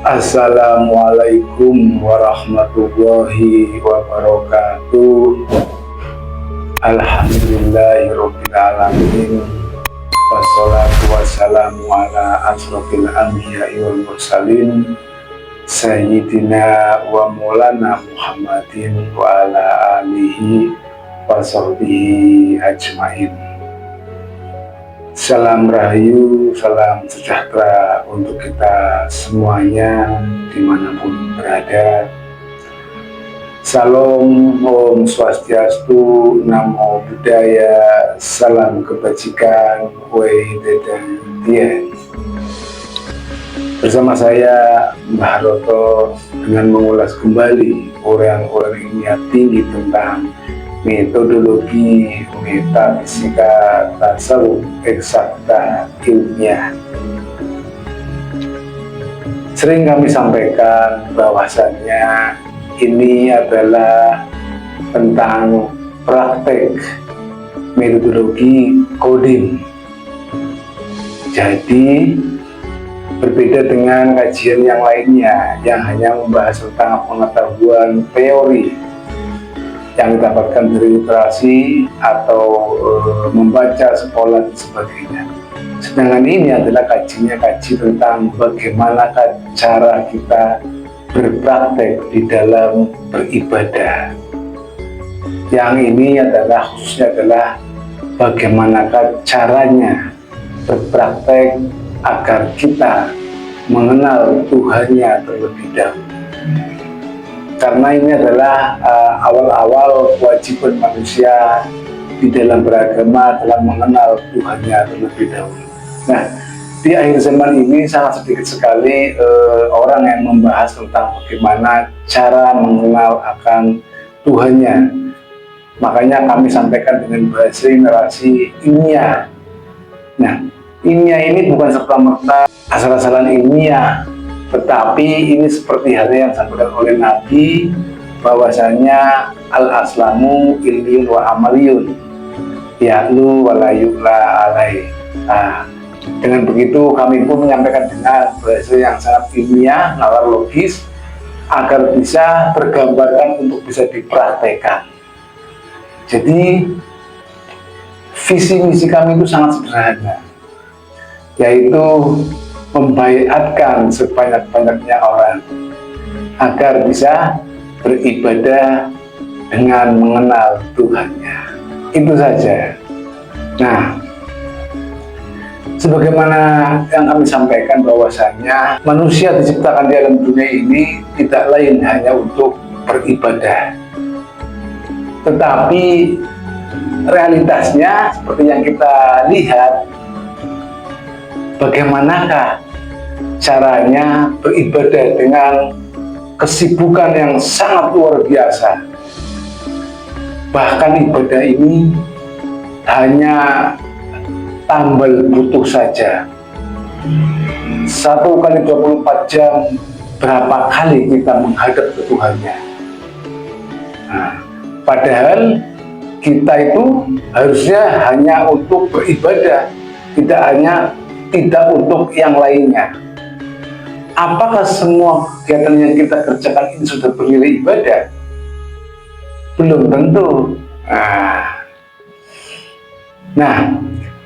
Assalamualaikum warahmatullahi wabarakatuh. Alhamdulillahirabbil alamin. Wassalatu wassalamu ala asrofil anbiya'i wal mursalin Sayyidina wa maulana Muhammadin wa ala alihi wa sahbihi ajmain. Salam rahayu, salam sejahtera untuk kita semuanya dimanapun berada. Salam, Om Swastiastu, Namo Buddhaya, salam kebajikan, Wei Dedang Tien. Bersama saya Mbah Roto dengan mengulas kembali orang-orang ilmiah tinggi tentang metodologi metafisika tasawuf eksakta ilmiah. Sering kami sampaikan bahwasannya ini adalah tentang praktek metodologi coding. Jadi berbeda dengan kajian yang lainnya yang hanya membahas tentang pengetahuan teori yang didapatkan dari literasi atau membaca sekolah dan sebagainya. Sedangkan ini adalah kaji tentang bagaimana cara kita berpraktek di dalam beribadah. Yang ini adalah khususnya adalah bagaimana caranya berpraktek agar kita mengenal Tuhannya terlebih dahulu. Karena ini adalah awal-awal kewajiban manusia di dalam beragama dalam mengenal Tuhannya terlebih dahulu. Nah, di akhir zaman ini sangat sedikit sekali orang yang membahas tentang bagaimana cara mengenal akan Tuhannya. Makanya kami sampaikan dengan bahasa narasi ilmiah. Nah, ilmiah ini bukan serta-merta asal-asalan ilmiah, tetapi ini seperti halnya yang disampaikan oleh Nabi bahwasanya al-aslamu ilmiyun wa amaliyun ya'lu wa la yu'la alaih. Dengan begitu kami pun menyampaikan dengan bahasa yang sangat ilmiah, nalar logis, agar bisa tergambarkan untuk bisa dipraktekkan. Jadi visi misi kami itu sangat sederhana, yaitu membaiatkan sebanyak-banyaknya orang agar bisa beribadah dengan mengenal Tuhannya. Itu saja. Nah, sebagaimana yang kami sampaikan bahwasannya manusia diciptakan di alam dunia ini tidak lain hanya untuk beribadah, tetapi realitasnya seperti yang kita lihat, bagaimanakah caranya beribadah dengan kesibukan yang sangat luar biasa. Bahkan ibadah ini hanya tambal butuh saja. 1 kali 24 jam, berapa kali kita menghadap ke Tuhannya. Nah, padahal kita itu harusnya hanya untuk beribadah, tidak untuk yang lainnya. Apakah semua kegiatan yang kita kerjakan ini sudah bernilai ibadah? Belum tentu. Nah,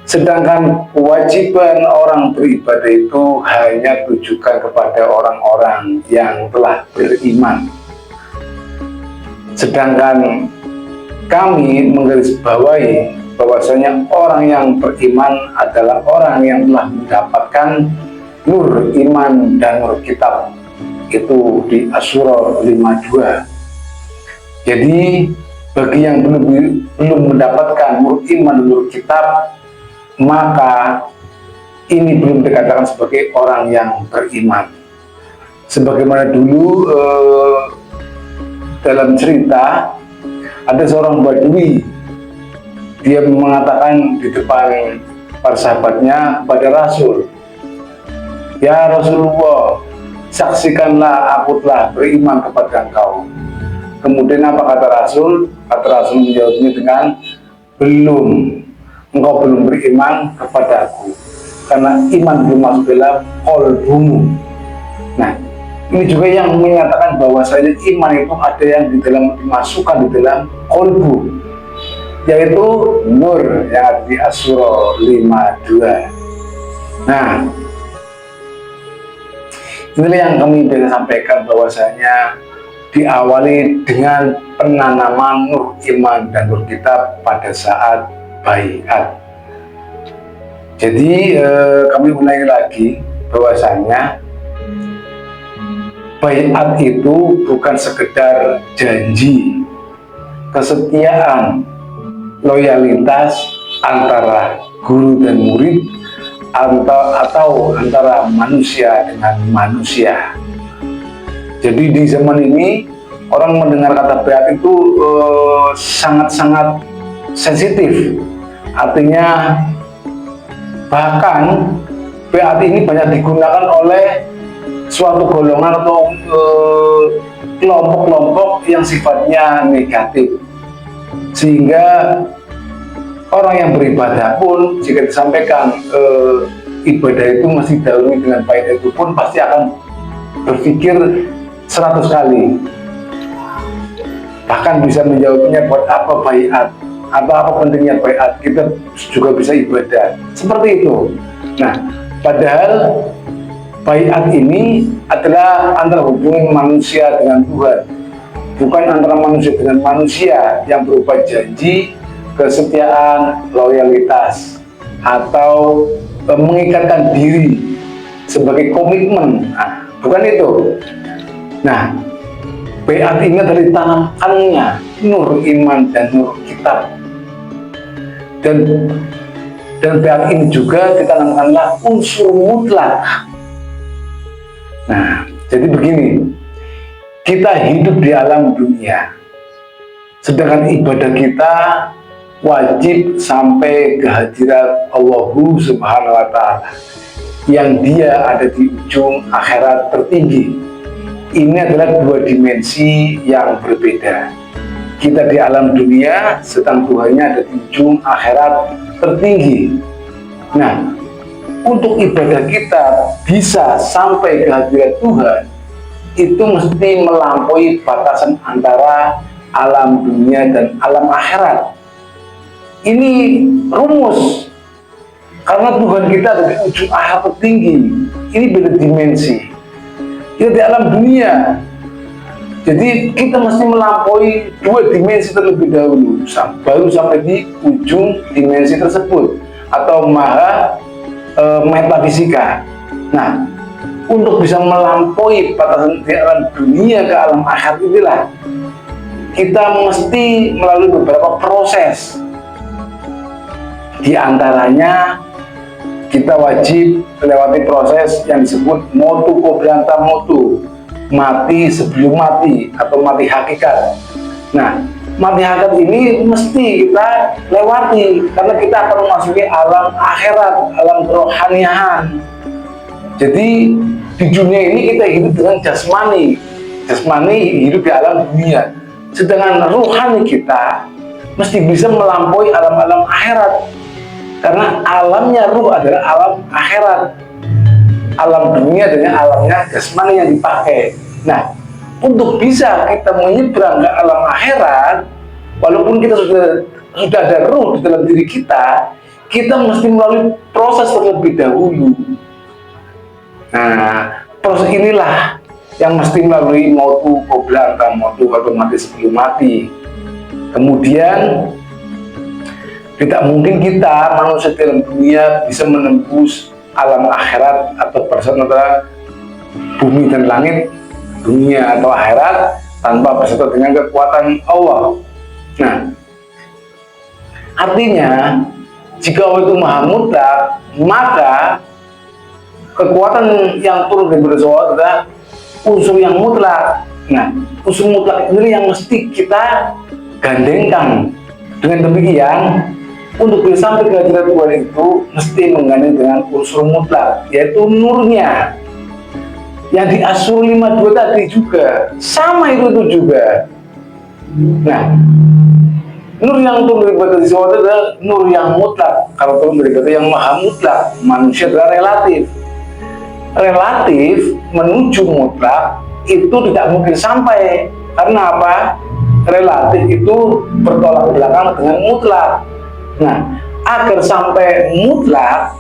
sedangkan kewajiban orang beribadah itu hanya ditujukan kepada orang-orang yang telah beriman. Sedangkan kami menggarisbawahi bahwasanya orang yang beriman adalah orang yang telah mendapatkan nur iman dan nur kitab, itu di Asyura 52. Jadi bagi yang belum mendapatkan nur iman dan nur kitab, maka ini belum dikatakan sebagai orang yang beriman. Sebagaimana dulu dalam cerita ada seorang badui, dia mengatakan di depan para sahabatnya kepada Rasul, "Ya Rasulullah, saksikanlah aku telah beriman kepada engkau." Kemudian apa kata Rasul? Kata Rasul menjawabnya dengan, "Belum, engkau belum beriman kepada aku, karena iman belum masuk dalam qalbumu." Nah, Ini juga yang menyatakan bahwasanya iman itu ada yang dimasukkan di dalam kolbu, yaitu nur yang ada di Asy-Syura 52. Nah, inilah yang kami bisa sampaikan bahwasanya diawali dengan penanaman nur iman dan nur kitab pada saat baiat. Jadi kami ulangi lagi bahwasanya baiat itu bukan sekedar janji, kesetiaan, loyalitas antara guru dan murid atau antara manusia dengan manusia. Jadi di zaman ini orang mendengar kata baiat itu sangat-sangat sensitif. Artinya bahkan baiat ini banyak digunakan oleh suatu golongan atau kelompok-kelompok yang sifatnya negatif, sehingga orang yang beribadah pun jika disampaikan ibadah itu masih dahului dengan baiat itu pun pasti akan berpikir 100 kali, bahkan bisa menjawabnya buat apa baiat, apa pentingnya baiat, kita juga bisa ibadah seperti itu. Nah, padahal baiat ini adalah antara hubungan manusia dengan Tuhan, bukan antara manusia dengan manusia yang berupa janji, kesetiaan, loyalitas, atau mengikatkan diri sebagai komitmen. Nah, bukan itu. Nah, baiat ini adalah ditanamkannya nur iman dan nur kitab, dan baiat ini juga ditanamkanlah unsur mutlak. Nah, jadi begini, kita hidup di alam dunia, sedangkan ibadah kita wajib sampai kehadirat Allah Subhanahu wa Ta'ala, yang Dia ada di ujung akhirat tertinggi. Ini adalah dua dimensi yang berbeda. Kita di alam dunia, sedang Tuhannya ada di ujung akhirat tertinggi. Nah, untuk ibadah kita bisa sampai kehadirat Tuhan, itu mesti melampaui batasan antara alam dunia dan alam akhirat. Ini rumus, karena Tuhan kita ada di ujung akhirat tertinggi. Ini beda dimensi. Kita di alam dunia, jadi kita mesti melampaui dua dimensi terlebih dahulu, baru sampai di ujung dimensi tersebut, atau maha metafisika. Nah, untuk bisa melampaui batasan di alam dunia ke alam akhirat inilah kita mesti melalui beberapa proses. Di antaranya kita wajib melewati proses yang disebut motu qoblanta motu, mati sebelum mati atau mati hakikat. Nah, mati hakikat ini mesti kita lewati karena kita akan memasuki alam akhirat, alam kerohanian. Jadi di dunia ini kita hidup dengan jasmani hidup di alam dunia, sedangkan rohani kita mesti bisa melampaui alam-alam akhirat, karena alamnya ruh adalah alam akhirat, alam dunia dengan alamnya jasmani yang dipakai. Nah, untuk bisa kita menyeberang ke alam akhirat, walaupun kita sudah ada ruh di dalam diri kita, kita mesti melalui proses terlebih dahulu. Nah, proses inilah yang mesti melalui motu qoblanta motu atau mati sebelum mati. Kemudian tidak mungkin kita manusia dalam dunia bisa menembus alam akhirat atau batasan antara bumi dan langit, dunia atau akhirat, tanpa bersatu dengan kekuatan Allah. Nah, artinya jika Allah itu maha mutlak, maka kekuatan yang turun dari Allah adalah unsur yang mutlak. Nah, unsur mutlak ini yang mesti kita gandengkan. Dengan demikian, untuk bisa sampai ke hadirat Tuhan itu mesti menggandeng dengan unsur mutlak, yaitu nurnya. Yang di Asy-Syura 52 tadi juga sama itu juga. Nah, nur yang turun dari batas itu adalah nur yang mutlak. Kalau turun dari batas yang maha mutlak, manusia adalah relatif menuju mutlak itu tidak mungkin sampai. Karena apa? Relatif itu bertolak belakang dengan mutlak. Nah, agar sampai mutlak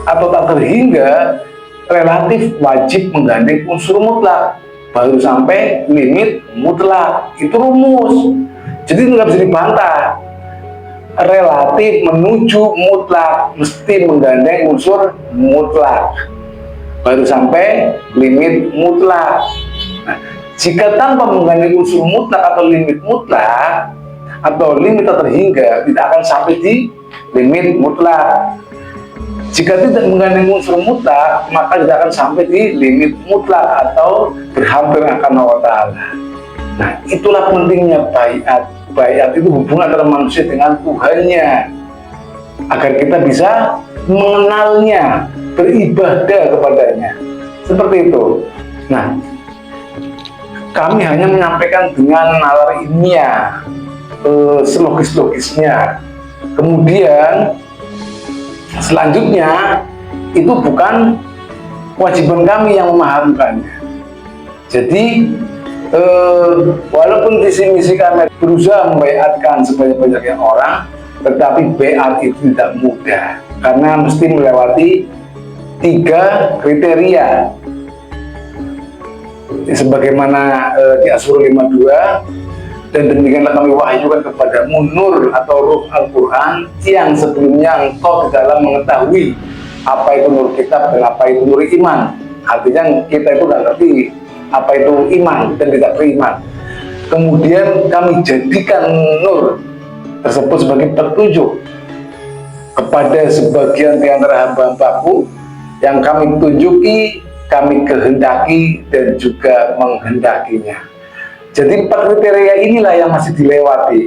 atau tak terhingga, relatif wajib menggandeng unsur mutlak, baru sampai limit mutlak. Itu rumus, jadi nggak bisa dibantah. Relatif menuju mutlak mesti menggandeng unsur mutlak, baru sampai limit mutlak. Nah, jika tanpa menggandeng unsur mutlak atau limit mutlak atau limit tak terhingga, tidak akan sampai di limit mutlak. Jika tidak menggandeng unsur mutlak, maka tidak akan sampai di limit mutlak atau berhampir akan Allah Ta'ala. Nah, itulah pentingnya baiat. Baiat itu hubungan antara manusia dengan Tuhannya, agar kita bisa mengenalnya, beribadah kepadanya. Seperti itu. Nah, kami hanya menyampaikan dengan nalar ilmiah, selogis-logisnya. Kemudian selanjutnya itu bukan kewajiban kami yang memahamkannya. Jadi walaupun visi misi kami berusaha membaiatkan sebanyak-banyaknya orang, tetapi baiat itu tidak mudah karena mesti melewati 3 kriteria. Sebagaimana di Asy-Syura 52, dan demikianlah kami wahyukan kepadamu nur atau ruh Al-Quran yang sebelumnya engkau dalam mengetahui apa itu nur kitab dan apa itu nur iman. Artinya kita itu tidak ngerti apa itu iman dan tidak beriman. Kemudian kami jadikan nur tersebut sebagai petunjuk kepada sebagian di antara hamba-hambaku yang kami tunjuki, kami kehendaki dan juga menghendakinya. Jadi 4 kriteria inilah yang masih dilewati.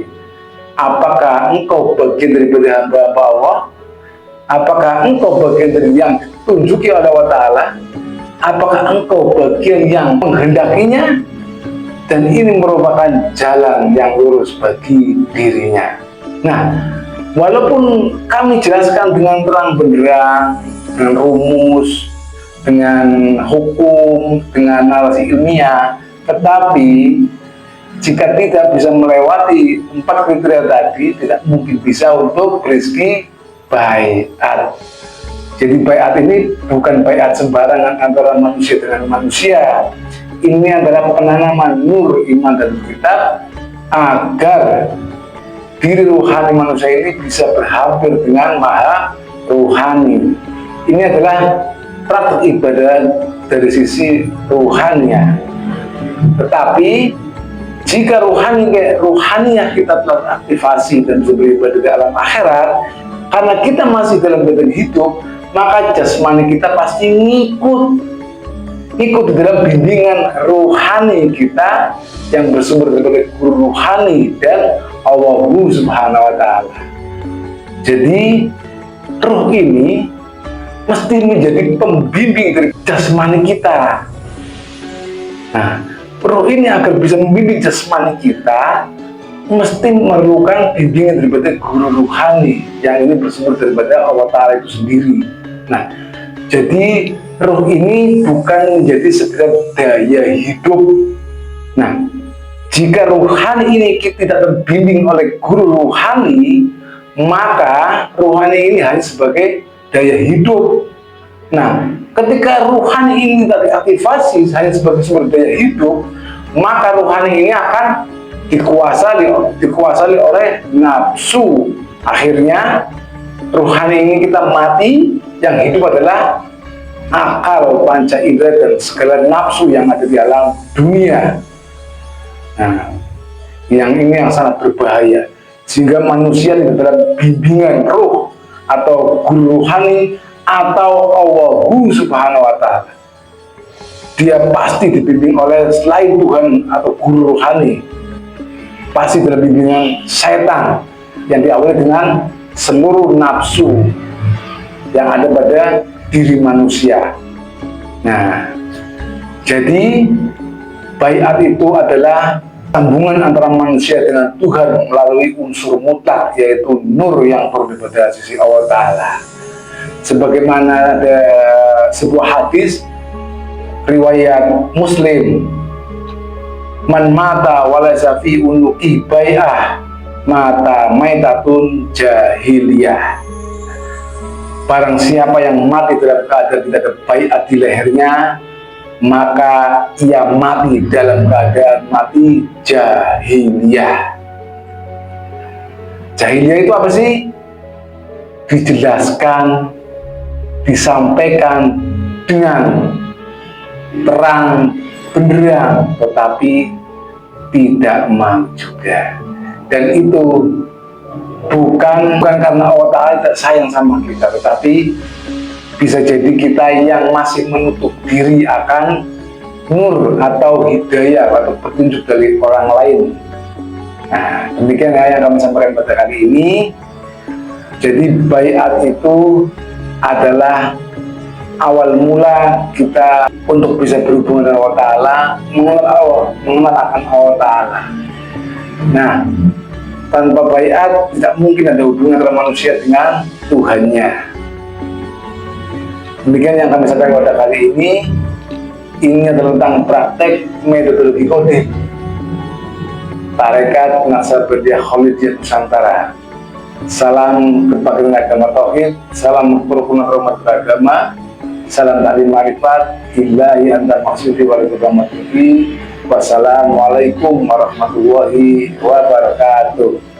Apakah engkau bagian daripada hamba Allah? Apakah engkau bagian dari yang ditunjuki oleh Allah Ta'ala? Apakah engkau bagian yang menghendakinya? Dan ini merupakan jalan yang lurus bagi dirinya. Nah, walaupun kami jelaskan dengan terang benderang, dengan rumus, dengan hukum, dengan narasi ilmiah, tetapi jika tidak bisa melewati 4 kriteria tadi, tidak mungkin bisa untuk rezeki baiat. Jadi baiat ini bukan baiat sembarangan antara manusia dengan manusia. Ini adalah penanaman nur iman dan kitab agar diri ruhani manusia ini bisa berhampir dengan maha ruhani. Ini adalah praktik ibadah dari sisi ruhaninya. Tetapi jika ruhaniah kita telah aktifasi dan beribadah di alam akhirat, karena kita masih dalam badan hidup, maka jasmani kita pasti ngikut di dalam bimbingan rohani kita yang bersumber dari guru rohani dan Allah Subhanahu wa Ta'ala. Jadi ruh ini mesti menjadi pembimbing dari jasmani kita. Nah, ruh ini agar bisa membimbing jasmani kita mesti memerlukan bimbingan daripada guru rohani yang ini bersumber daripada Allah Ta'ala itu sendiri. Nah, jadi ruh ini bukan menjadi sekedar daya hidup. Nah, jika rohani ini tidak terbimbing oleh guru rohani, maka rohani ini hanya sebagai daya hidup. Nah, ketika rohani ini tidak diaktifasi hanya sebagai sumber daya hidup, maka rohani ini akan dikuasai oleh nafsu. Akhirnya rohani ini kita mati, yang hidup adalah akal, panca indera dan segala nafsu yang ada di alam dunia. Nah, yang ini yang sangat berbahaya, sehingga manusia tidak dalam bimbingan roh atau guru rohani atau Allah Subhanahu wa Ta'ala. Dia pasti dibimbing oleh selain Tuhan atau guru rohani, pasti dalam bimbingan setan yang diawali dengan seluruh nafsu yang ada pada diri manusia. Nah, jadi baiat itu adalah sambungan antara manusia dengan Tuhan melalui unsur mutlak, yaitu nur yang berbeda pada sisi Allah Ta'ala. Sebagaimana ada sebuah hadis riwayat Muslim Man mata walaysa fi unuqi bai'ah mata maitatun jahiliyah. Barang siapa yang mati dalam keadaan tidak ada baiat di lehernya, maka ia mati dalam keadaan mati jahiliyah. Jahiliyah itu apa sih? Dijelaskan, disampaikan dengan terang benderang, tetapi tidak mau juga. Dan itu bukan karena Allah Ta'ala tidak sayang sama kita, tetapi bisa jadi kita yang masih menutup diri akan nur atau hidayah atau petunjuk dari orang lain. Nah, demikian yang kami sampaikan pada kali ini. Jadi baiat itu adalah awal mula kita untuk bisa berhubungan dengan Allah Ta'ala, mengenal Allah, mengenal akan Allah Ta'ala. Nah, tanpa baiat tidak mungkin ada hubungan antara manusia dengan Tuhannya. Demikian yang kami sampaikan pada kali ini. Ini adalah tentang praktek metodologi Qadim Tarekat Naksabandiyah Khalidiyah Nusantara. Salam kebangkitan agama tauhid, salam kerukunan hormat beragama, salam taklim ma'rifat, ilahi antar maksudi wal-qudamatuhi. Wassalamualaikum warahmatullahi wabarakatuh.